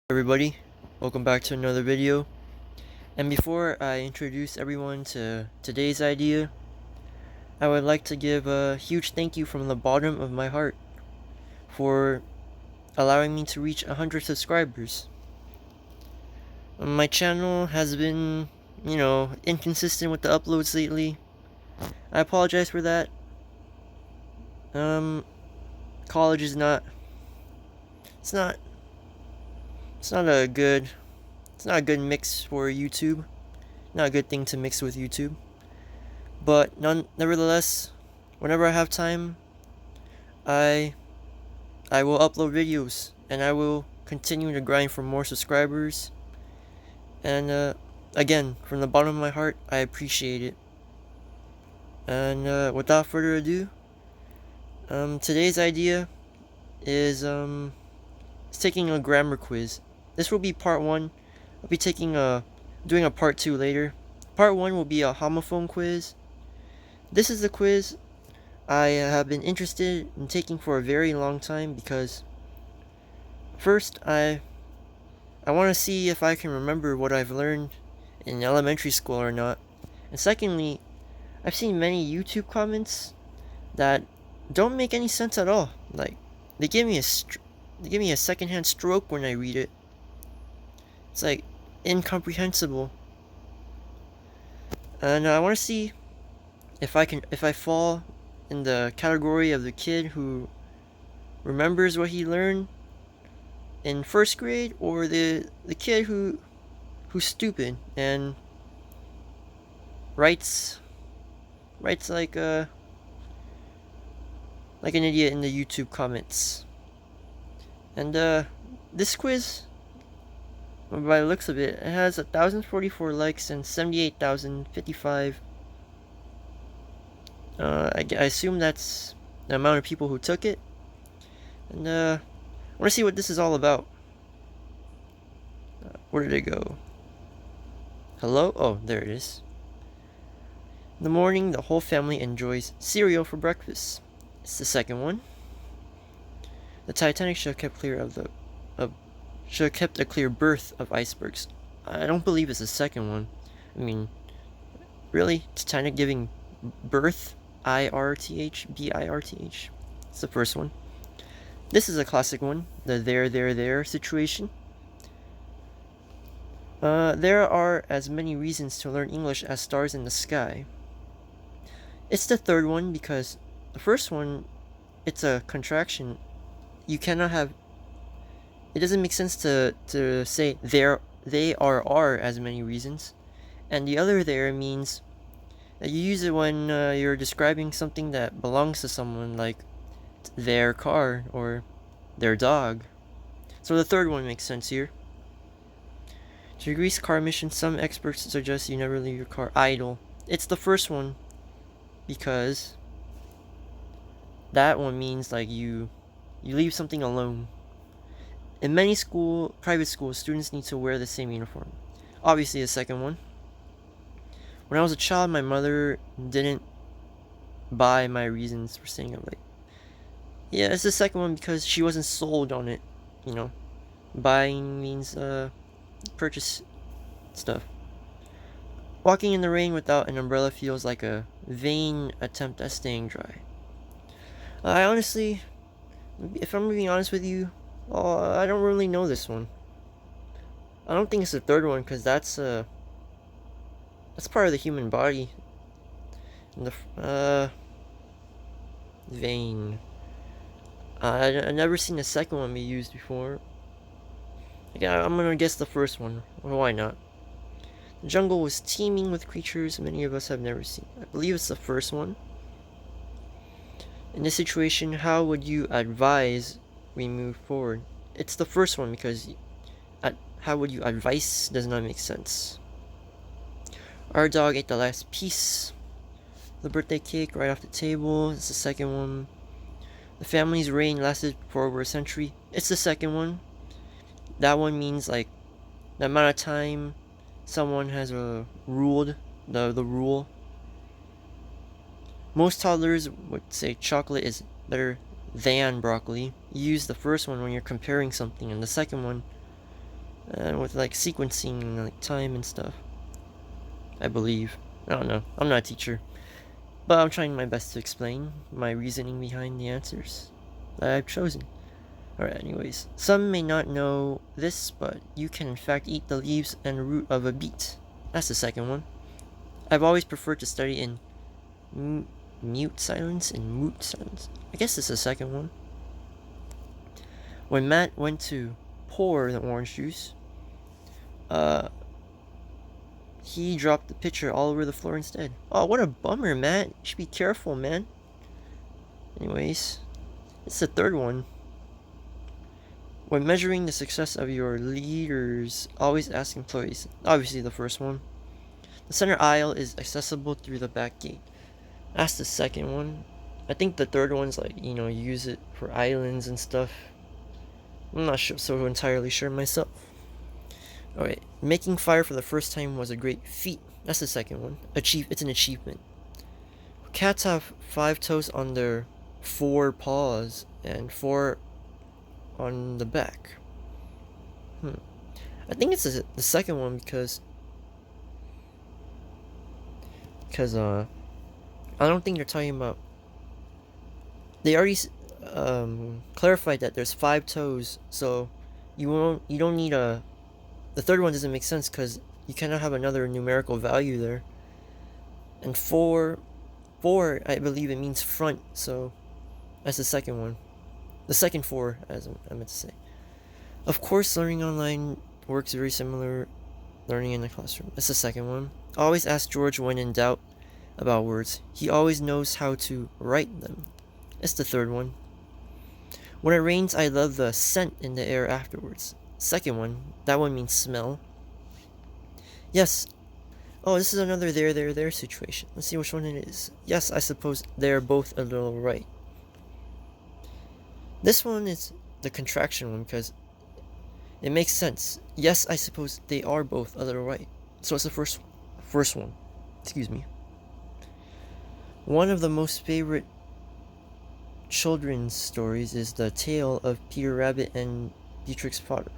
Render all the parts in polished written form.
Everybody, welcome back to another video. And before I introduce everyone to today's idea, I would like to give a huge thank you from the bottom of my heart for allowing me to reach 100 subscribers. My channel has been, inconsistent with the uploads lately. I apologize for that. College is not it's not it's not a good mix for YouTube. Not a good thing to mix with YouTube. But nevertheless, whenever I have time, I will upload videos and I will continue to grind for more subscribers. And again, from the bottom of my heart, I appreciate it. And without further ado, today's idea is taking a grammar quiz. This will be part 1. I'll be doing a part 2 later. Part 1 will be a homophone quiz. This is the quiz I have been interested in taking for a very long time because first I want to see if I can remember what I've learned in elementary school or not. And secondly, I've seen many YouTube comments that don't make any sense at all. Like they give me a secondhand stroke when I read it. It's like incomprehensible. And I want to see if I fall in the category of the kid who remembers what he learned in first grade, or the kid who's stupid and writes like an idiot in the YouTube comments. And this quiz, by the looks of it, it has 1,044 likes and 78,055. I assume that's the amount of people who took it. And I want to see what this is all about. Where did it go? Hello? Oh, there it is. In the morning, the whole family enjoys cereal for breakfast. It's the second one. The Titanic should have kept a clear berth of icebergs. I don't believe it's the second one. I mean, really? Titanic giving birth? IRTH? It's the first one. This is a classic one. The there situation. There are as many reasons to learn English as stars in the sky. It's the third one because the first one, it's a contraction. You cannot have. It doesn't make sense to say they are as many reasons, and the other there means that you use it when you're describing something that belongs to someone, like their car or their dog. So the third one makes sense here. To decrease car emissions, some experts suggest you never leave your car idle. It's the first one because that one means like you leave something alone. In many private schools, students need to wear the same uniform. Obviously, the second one. When I was a child, my mother didn't buy my reasons for staying up late. Yeah, it's the second one because she wasn't sold on it. Buying means purchase stuff. Walking in the rain without an umbrella feels like a vain attempt at staying dry. I honestly, if I'm being honest with you, I don't really know this one. I don't think it's the third one because that's part of the human body. And vein. I've never seen the second one be used before. Yeah, I'm gonna guess the first one. Well, why not? The jungle was teeming with creatures many of us have never seen. I believe it's the first one. In this situation, how would you advise we move forward? It's the first one because how would you advise does not make sense. Our dog ate the last piece. The birthday cake right off the table. It's the second one. The family's reign lasted for over a century. It's the second one. That one means like the amount of time someone has ruled the rule. Most toddlers would say chocolate is better than broccoli. You use the first one when you're comparing something, and the second one and with like sequencing and like time and stuff. I believe. I don't know. I'm not a teacher, but I'm trying my best to explain my reasoning behind the answers that I've chosen. Alright, anyways. Some may not know this, but you can in fact eat the leaves and root of a beet. That's the second one. I've always preferred to study in mute silence and moot silence. I guess it's the second one. When Matt went to pour the orange juice, uh, he dropped the pitcher all over the floor instead. Oh, what a bummer, Matt. You should be careful, man. Anyways, it's the third one. When measuring the success of your leaders, always ask employees. Obviously, the first one. The center aisle is accessible through the back gate. That's the second one. I think the third one's like, use it for islands and stuff. I'm not so entirely sure myself. Alright, making fire for the first time was a great feat. That's the second one. It's an achievement. Cats have 5 toes on their 4 paws and 4 on the back. I think it's the second one because I don't think they're talking about. They already clarified that there's 5 toes, so you don't need a. The third one doesn't make sense because you cannot have another numerical value there. And 4, I believe it means front, so that's the second one. The second 4, as I meant to say. Of course, learning online works very similar learning in the classroom. That's the second one. Always ask George when in doubt about words. He always knows how to write them. That's the third one. When it rains, I love the scent in the air afterwards. Second one. That one means smell. Yes. Oh, this is another there situation. Let's see which one it is. Yes, I suppose they're both a little right. This one is the contraction one because it makes sense. Yes, I suppose they are both a little right. So it's the first one. Excuse me. One of the most favorite children's stories is the tale of Peter Rabbit and Beatrix Potter.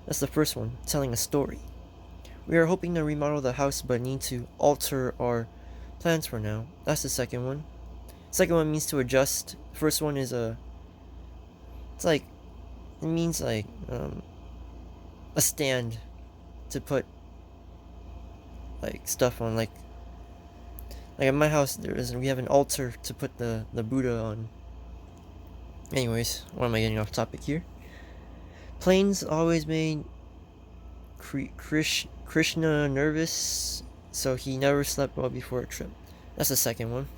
That's the first one, telling a story. We are hoping to remodel the house but need to alter our plans for now. That's the second one. Second one means to adjust. First one is it means a stand to put like stuff on, like at my house we have an altar to put the Buddha on. Anyways, why am I getting off topic here? Planes always made Krishna nervous, so he never slept well before a trip. That's the second one.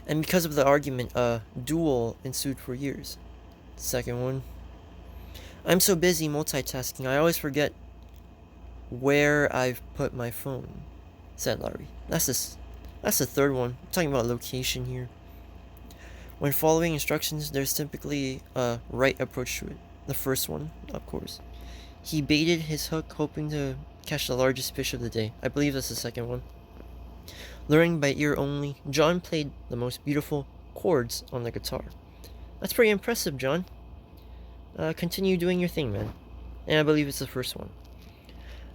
And because of the argument, a duel ensued for years. Second one. I'm so busy multitasking, I always forget where I've put my phone, said Larry. That's the third one. I'm talking about location here. When following instructions, there's typically a right approach to it. The first one, of course. He baited his hook, hoping to catch the largest fish of the day. I believe that's the second one. Learning by ear only, John played the most beautiful chords on the guitar. That's pretty impressive, John. Continue doing your thing, man. And I believe it's the first one.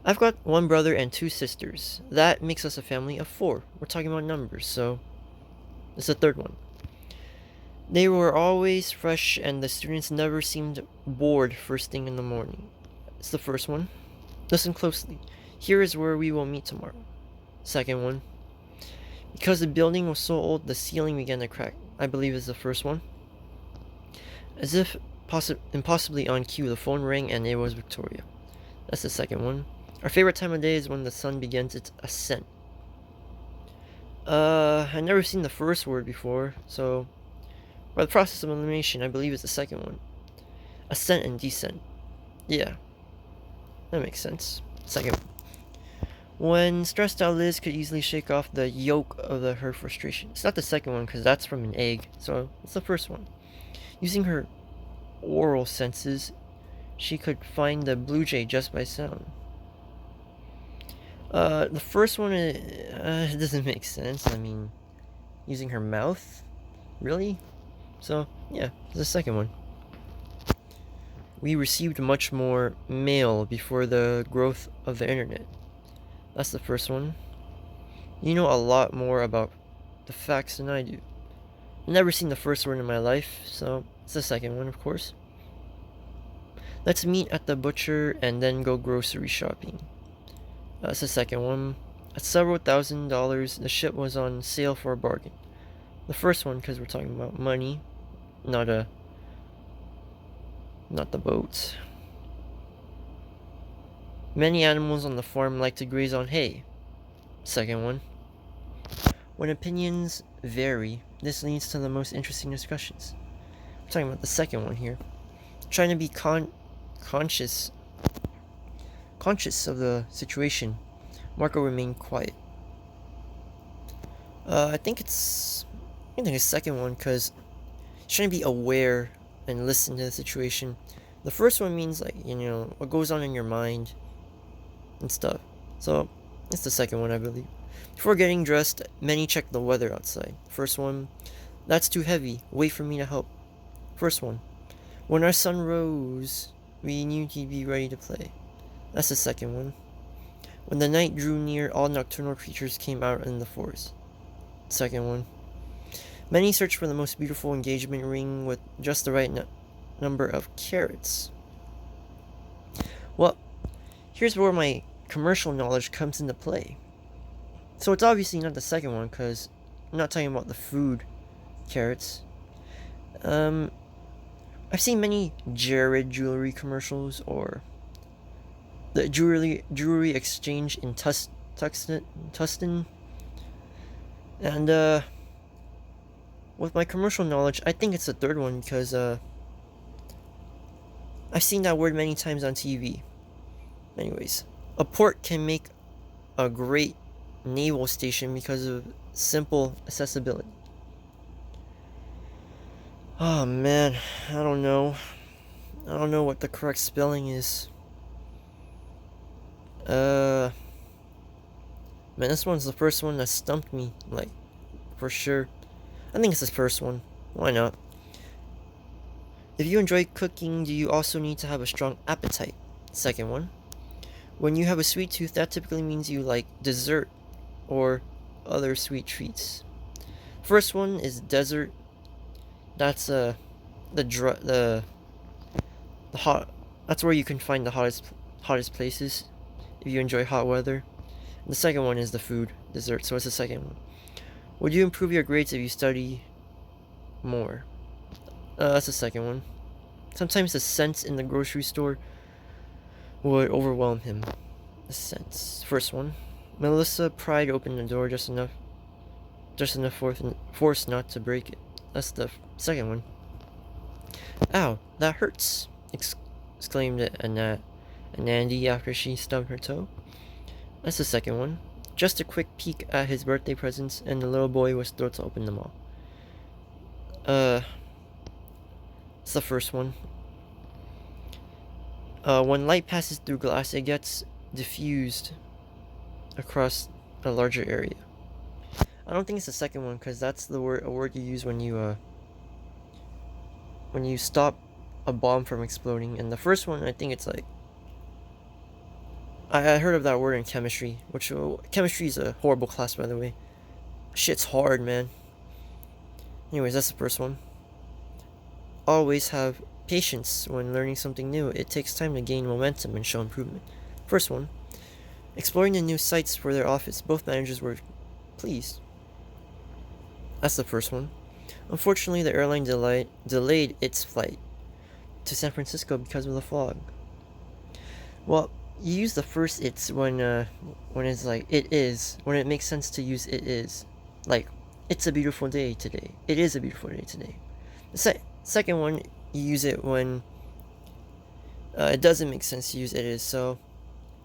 I've got 1 brother and 2 sisters. That makes us a family of 4. We're talking about numbers, so it's the third one. They were always fresh and the students never seemed bored first thing in the morning. It's the first one. Listen closely. Here is where we will meet tomorrow. Second one. Because the building was so old, the ceiling began to crack. I believe it's the first one. As if impossibly on cue, the phone rang and it was Victoria. That's the second one. Our favorite time of day is when the sun begins its ascent. I've never seen the first word before, so by the process of elimination, I believe it's the second one. Ascent and descent. Yeah, that makes sense. Second. When stressed out, Liz could easily shake off the yoke of her frustration. It's not the second one because that's from an egg, so it's the first one. Using her oral senses, she could find the blue jay just by sound. The first one it doesn't make sense. I mean, using her mouth, really? So yeah, the second one. We received much more mail before the growth of the internet. That's the first one. You know a lot more about the facts than I do. I've never seen the first word in my life, so it's the second one, of course. Let's meet at the butcher and then go grocery shopping. That's the second one. At several $1,000s, the ship was on sale for a bargain. The first one, because we're talking about money, not the boats. Many animals on the farm like to graze on hay. Second one. When opinions vary, this leads to the most interesting discussions. I'm talking about the second one here. Trying to be conscious of the situation. Marco remained quiet. I think it's the second one because trying to be aware and listen to the situation. The first one means like what goes on in your mind and stuff. So it's the second one, I believe. Before getting dressed, many checked the weather outside. First one, that's too heavy. Wait for me to help. First one, when our sun rose, we knew he'd be ready to play. That's the second one. When the night drew near, all nocturnal creatures came out in the forest. Second one. Many searched for the most beautiful engagement ring with just the right number of carats. Well, here's where my commercial knowledge comes into play. So it's obviously not the second one because I'm not talking about the food carats. I've seen many Jared jewelry commercials or the jewelry exchange in Tustin. And with my commercial knowledge, I think it's the third one because I've seen that word many times on TV. Anyways, a port can make a great naval station because of simple accessibility. Oh man, I don't know what the correct spelling is. Man, this one's the first one that stumped me, like, for sure. I think it's the first one. Why not? If you enjoy cooking, do you also need to have a strong appetite? Second one. When you have a sweet tooth, that typically means you like dessert or other sweet treats. First one is dessert. That's the hot. That's where you can find the hottest places if you enjoy hot weather. And the second one is the food, dessert. So it's the second one. Would you improve your grades if you study more? That's the second one. Sometimes the scents in the grocery store would overwhelm him. The scents. First one. Melissa pried open the door just enough force not to break it. That's the second one. Ow, that hurts! Exclaimed Anandi after she stubbed her toe. That's the second one. Just a quick peek at his birthday presents, and the little boy was thrilled to open them all. It's the first one. When light passes through glass, it gets diffused across a larger area. I don't think it's the second one because that's a word you use when you stop a bomb from exploding. And the first one, I think it's like I heard of that word in chemistry, which chemistry is a horrible class, by the way. Shit's hard, man. Anyways, that's the first one. Always have patience when learning something new. It takes time to gain momentum and show improvement. First one. Exploring the new sites for their office. Both managers were pleased. That's the first one. Unfortunately, the airline delayed its flight to San Francisco because of the fog. Well, you use the first "it's" when it's like "it is," when it makes sense to use "it is." Like, it's a beautiful day today. It is a beautiful day today. The second one, you use it when it doesn't make sense to use "it is." So,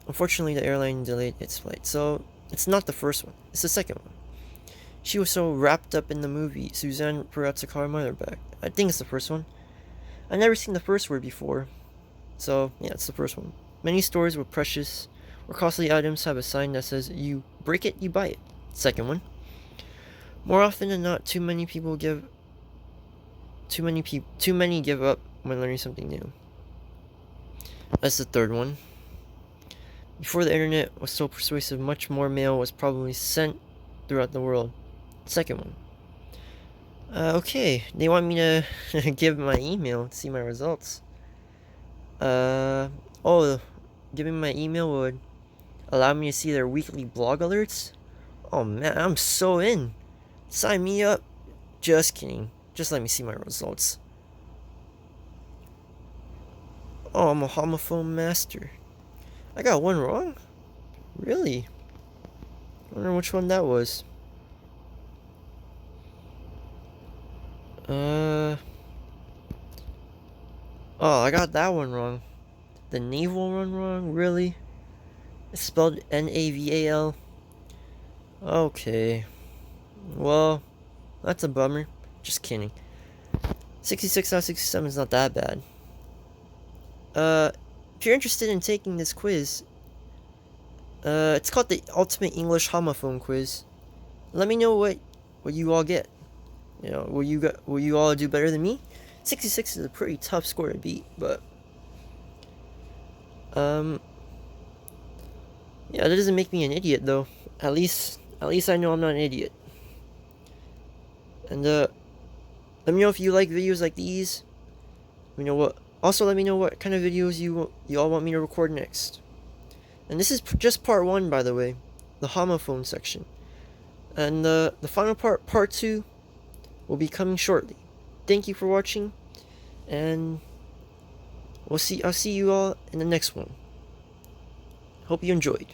unfortunately, the airline delayed its flight. So, it's not the first one. It's the second one. She was so wrapped up in the movie, Suzanne forgot to call her mother back. I think it's the first one. I've never seen the first word before. So, yeah, it's the first one. Many stores with precious or costly items have a sign that says, you break it, you buy it. Second one. More often than not, too many give up when learning something new. That's the third one. Before the internet was so persuasive, much more mail was probably sent throughout the world. Second one. Okay, they want me to give my email to see my results. Oh, giving my email would allow me to see their weekly blog alerts? Oh man, I'm so in. Sign me up. Just kidding. Just let me see my results. Oh, I'm a homophone master. I got one wrong? Really? I wonder which one that was. Oh, I got that one wrong. The naval one wrong? Really? It's spelled Naval. Okay. Well, that's a bummer. Just kidding. 66 out of 67 is not that bad. If you're interested in taking this quiz, it's called the Ultimate English Homophone Quiz. Let me know what you all get. You know, will you all do better than me? 66 is a pretty tough score to beat, but yeah, that doesn't make me an idiot though. At least I know I'm not an idiot. And let me know if you like videos like these. Let me know what. Also, let me know what kind of videos you all want me to record next. And this is just part 1, by the way, the homophone section. And the final part 2, will be coming shortly. Thank you for watching, and I'll see you all in the next one. Hope you enjoyed.